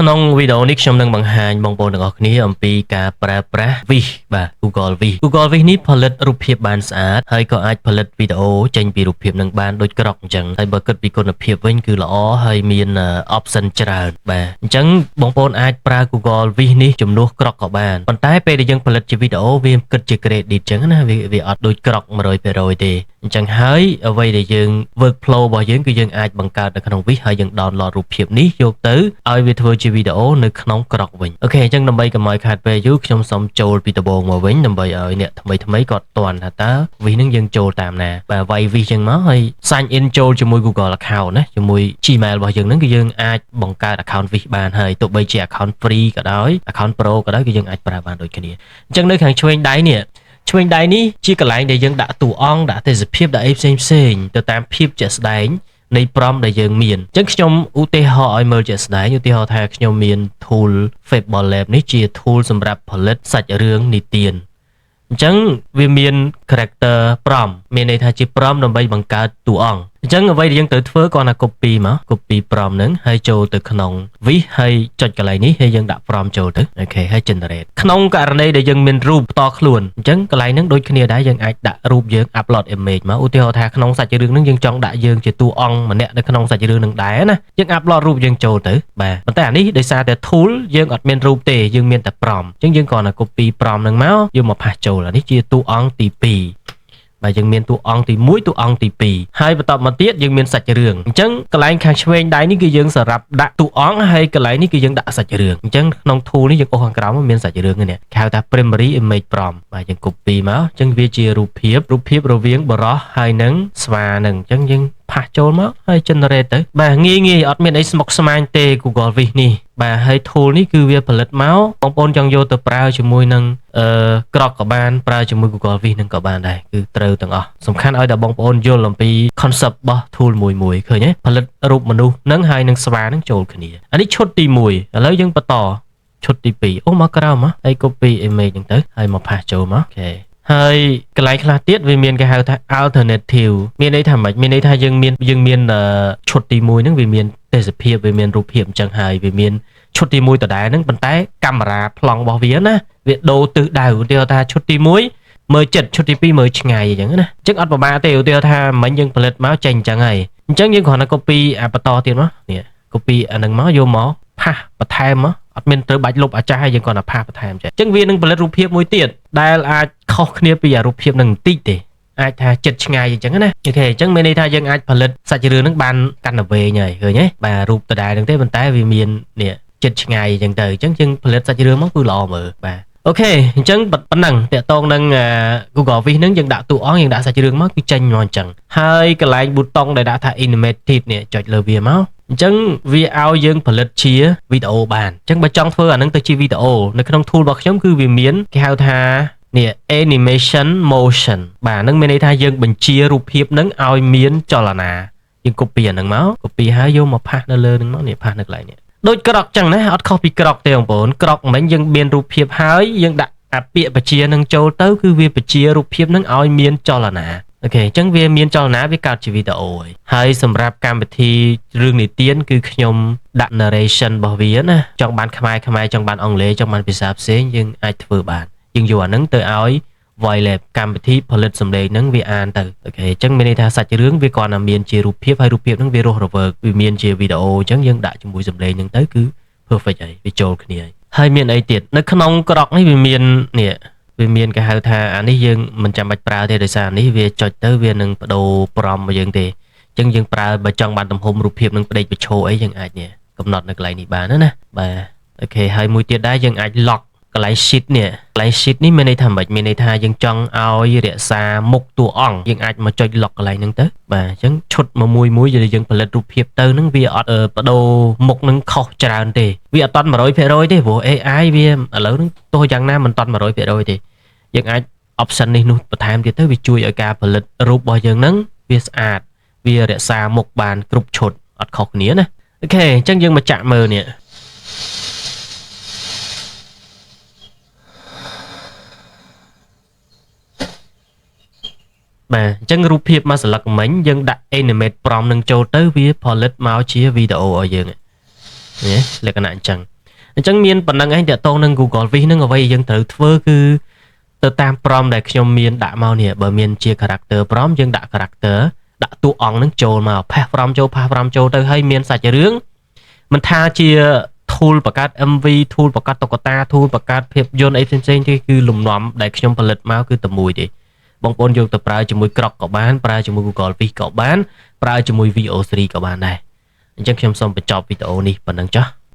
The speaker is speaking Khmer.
ក្នុងវីដេអូនេះខ្ញុំនឹងបង្ហាញបងប្អូនទាំងអស់គ្នាអំពីការប្រើប្រាស់ Wish បាទ Google Wish នេះផលិតរូបភាពបានស្អាតហើយក៏អាចផលិតវីដេអូចេញពីរូបភាពនឹងបានដូចក្រក់អញ្ចឹងហើយបើគិតពីគុណភាពវិញគឺល្អហើយមាន option ច្រើនបាទអញ្ចឹងបងប្អូនអាចប្រើ Google Wish នេះជំនួសក្រក់ក៏បានប៉ុន្តែពេលដែលយើងផលិតជាវីដេអូវាគិតជា credit អញ្ចឹងណាវាអត់ដូចក្រក់ 100% ទេអញ្ចឹងហើយអ្វីដែលយើង workflow របស់យើងគឺយើងអាចបង្កើតនៅក្នុង Wish ហើយយើង download រូបភាពនេះយកទៅឲ្យវាធ្វើជាវីដេអូនៅក្នុងក្រក់វិញអូខេអញ្ចឹងដើម្បីកុំឲ្យខាតពេលយូរខ្ញុំសូមចូលពីដំបូងមកវិញដើម្បីឲ្យអ្នកថ្មីគាត់ទាន់ថាតើ Wish នឹងយើងចូលតាមណាបាទវាយ Wish ចឹងមកហើយ sign in ចូលជាមួយ Google account ណាជាមួយ Gmail របស់យើងហ្នឹងគឺយើងអាចបង្កើត account Wish បានហើយទោះបីជា account free ក៏ដោយ account pro ក៏ដោយគឺយើងអាចប្រើបានដូចគ្នាអញ្ចឹងនៅខាងឆ្វេងដៃនេះជាកន្លែងដែលយើងដាក់តួអង្គដាក់ទេសភាពដាក់អីផ្សេងទៅតាមភាពជាក់ស្ដែងនៃ prompt ដែលយើងមានអញ្ចឹងខ្ញុំឧទាហរណ៍ឲ្យមើលជាក់ស្ដែងឧទាហរណ៍ថាខ្ញុំមាន tool Fable Lab នេះជា tool សម្រាប់ផលិតសាច់រឿងនិទានអញ្ចឹងវាមាន character prompt មានន័យថាជា prompt ដើម្បីបង្កើតតួអង្គអញ្ចឹងអ្វីដែលយើងត្រូវធ្វើគ្រាន់តែ copy prompt ហ្នឹងហើយចូលទៅក្នុង Wish ហើយចុចកន្លែងនេះហើយយើងដាក់ prompt ចូលទៅអូខេហើយ generate ក្នុងករណីដែលយើងមានរូបផ្ទាល់ខ្លួនអញ្ចឹងកន្លែងហ្នឹងដូចគ្នាដែរយើងអាចដាក់រូបយើង upload image មកឧទាហរណ៍ថាក្នុងសាច់រឿងហ្នឹងយើងចង់ដាក់យើងជាតួអង្គម្នាក់នៅក្នុងសាច់រឿងហ្នឹងដែរណាយើង upload រូបយើងចូលទៅបាទប៉ុន្តែអានេះដោយសារតែ tool យើងអត់មានរូបទេយើងមានតែ prompt អញ្ចឹងយើងគ្រាន់តែ copy prompt ហ្នឹងមកយកមកផាសចូលអានេះជាតួអង្គទី2បាទយើងមានតួអង្គទី1តួអង្គទី2ហើយបន្តមកទៀតយើងមានសាច់រឿងអញ្ចឹងកន្លែងខាងឆ្វេងដៃនេះគឺយើងសម្រាប់ដាក់តួអង្គហើយកន្លែងនេះគឺយើងដាក់សាច់រឿងអញ្ចឹងក្នុង tool នេះយើងអូសខាងក្រោមមានសាច់រឿងនេះគេហៅថា primary image prompt បាទយើង copy មកអញ្ចឹងវាជារូបភាពរវាងបរោះហើយនឹងស្វានឹងអញ្ចឹងយើងផាសចូលមកហើយ generate ទៅបាទងាយអត់មានអីស្មុគស្មាញទេ Google Wish នេះបាទហើយ tool នេះគឺវាផលិតមកបងប្អូនចង់យកទៅប្រើជាមួយនឹងក្រកក៏បានប្រើជាមួយ Google Wish នឹងក៏បានដែរគឺត្រូវទាំងអស់សំខាន់ឲ្យតែបងប្អូនយល់អំពី concept របស់ tool មួយឃើញទេផលិតរូបមនុស្សនឹងហើយនឹងស្វានឹងចូលគ្នាអានេះឈុតទី1ឥឡូវយើងបន្តឈុតទី2អូមកក្រោមមកហើយ copy image ហ្នឹងទៅហើយមកផាសចូលមកអូខេហើយកន្លែងខ្លះទៀតវាមានគេហៅថា alternative មានន័យថាម៉េចមានន័យថាយើងមានឈុតទី1ហ្នឹងវាមានទេសភាពវាមានរូបភាពអញ្ចឹងហើយវាមានឈុតទី1ដដែលហ្នឹងប៉ុន្តែកាមេរ៉ាប្លង់របស់វាណាវាដូរទិសដៅឧទាហរណ៍ថាឈុតទី1មើលចិត្តឈុតទី2មើលឆ្ងាយអញ្ចឹងណាអញ្ចឹងអត់ពិបាកទេឧទាហរណ៍ថាមិញយើងផលិតមកចេញអញ្ចឹងហើយអញ្ចឹងយើងគ្រាន់តែ copy អាបន្តទៀតមកនេះ copy អាហ្នឹងមកយកមកផាសបន្ថែមមកអត់មានត្រូវបាច់លុបអាចារ្យហើយយើងគ្រាន់តែផាសបន្ថែមចេះអញ្ចឹងវានឹងផលិតរូបភាពមួយទៀតដែលអាចខុសគ្នាពីរូបភាពនឹងបន្តិចទេអាចថាចិត្តឆ្ងាយអញ្ចឹងណាអូខេអញ្ចឹងមានន័យថាយើងអាចផលិតសាច់រឿងហ្នឹងបានកាន់តែវែងហើយឃើញទេបាទរូបដដែលហ្នឹងទេប៉ុន្តែវាមាននេះចិត្តឆ្ងាយអញ្ចឹងទៅអញ្ចឹងយើងផលិតសាច់រឿងមកគឺល្អមើលបាទអូខេអញ្ចឹងប៉ុណ្ណឹងតកតងនឹង Google Wish ហ្នឹងយើងដាក់តួអង្គយើងដាក់សាច់រឿងមកគឺចេញមកអញ្ចឹងហើយកន្លែងប៊ូតុងដែលដាក់ថា animated នេះចុចលើវាមកអញ្ចឹងវាឲ្យយើងផលិតជាវីដេអូបានអញ្ចឹងបើចង់ធ្វើអានឹងទៅជាវីដេអូនៅក្នុង tool របស់ខ្ញុំគឺវាមានគេហៅថានេះ animation motion បាទហ្នឹងមានន័យថាយើងបញ្ជារូបភាពហ្នឹងឲ្យមានចលនាយើង copy អាហ្នឹងមក copy ហើយយកមកផាសនៅលើហ្នឹងមកនេះផាសនៅកន្លែងនេះដូចក្រក់ចឹងណាអត់ខុសពីក្រក់ទេបងប្អូនក្រក់មិញយើងមានរូបភាពហើយយើងដាក់អាពាក្យបញ្ជានឹងចូលទៅគឺវាបញ្ជារូបភាពហ្នឹងឲ្យមានចលនាអូខេអញ្ចឹងវាមានចលនាវាកើតជាវីដេអូហើយសម្រាប់កម្មវិធីរឿងនិទានគឺខ្ញុំដាក់ narration របស់វាណាចង់បានខ្មែរចង់បានអង់គ្លេសចង់បានភាសាផ្សេងយើងអាចធ្វើបានយើងយកអាហ្នឹងទៅឲ្យ voice lab កម្មវិធីផលិតសម្លេងហ្នឹងវាអានទៅអូខេអញ្ចឹងមានន័យថាសាច់រឿងវាគ្រាន់តែមានជារូបភាពហើយរូបភាពហ្នឹងវារស់រវើកវាមានជាវីដេអូអញ្ចឹងយើងដាក់ជាមួយសម្លេងហ្នឹងទៅគឺ perfect ហើយវាចូលគ្នាហើយមានអីទៀតនៅក្នុងក្រក់នេះវាមាននេះវាមានគេហៅថាអានេះយើងមិនចាំបាច់ប្រើទេដោយសារនេះវាចុចទៅវានឹងបដូរប្រមរបស់យើងទេអញ្ចឹងយើងប្រើបើចង់បានទំហំរូបភាពនឹងផ្ដេកបញ្ឈរអីយើងអាចនេះកំណត់នៅកន្លែងនេះបានណាបាទអូខេហើយមួយទៀតដែរយើងអាច lock កន្លែង sheet នេះកន្លែង sheet នេះមានន័យថាម៉េចមានន័យថាយើងចង់ឲ្យរក្សាមុខតួអង្គយើងអាចមកចុច lock កន្លែងហ្នឹងទៅបាទអញ្ចឹងឈុតមួយដែលយើងផលិតរូបភាពទៅហ្នឹងវាអត់បដូរមុខហ្នឹងខុសច្រើនទេវាអត់តាន់ 100% ទេព្រោះ AI វាឥឡូវហ្នឹងទោះយ៉ាងណាមិនតាន់ 100% ទេយើងអាច option នេះនោះបន្ថែមទៀតទៅវាជួយឲ្យការផលិតរូបរបស់យើងហ្នឹងវាស្អាតវារក្សាមុខបានគ្រប់ឈុតអត់ខុសគ្នាណាអូខេអញ្ចឹងយើងមកចាក់មើលនេះបាទអញ្ចឹងរូបភាពមួយសន្លឹកមិញយើងដាក់ animate prompt នឹងចូលទៅវាផលិតមកជាវីដេអូឲ្យយើង លក្ខណៈអញ្ចឹងមានប៉ុណ្ណឹងឯងតាក់ទងនឹង Google Vis ហ្នឹងអ្វីយើងត្រូវធ្វើគឺទៅតាម prompt ដែលខ្ញុំមានដាក់មកនេះបើមានជា character prompt យើងដាក់ character ដាក់តួអង្គហ្នឹងចូលមក pass prompt ចូលទៅហើយមានសាច់រឿងមិនថាជា tool បង្កើត MV tool បង្កើតតុក្កតា tool បង្កើតភាពយន្តអីផ្សេងៗទេគឺលំនាំដែលខ្ញុំផលិតមកគឺតែមួយទេបងប្អូនយកទៅប្រើជាមួយ Grok ក៏បានប្រើជាមួយ Google Vis ក៏បានប្រើជាមួយ VO3 ក៏បានដែរអញ្ចឹងខ្ញុំសូមបញ្ចប់វីដេអូនេះប៉ុណ្ណឹងចុះ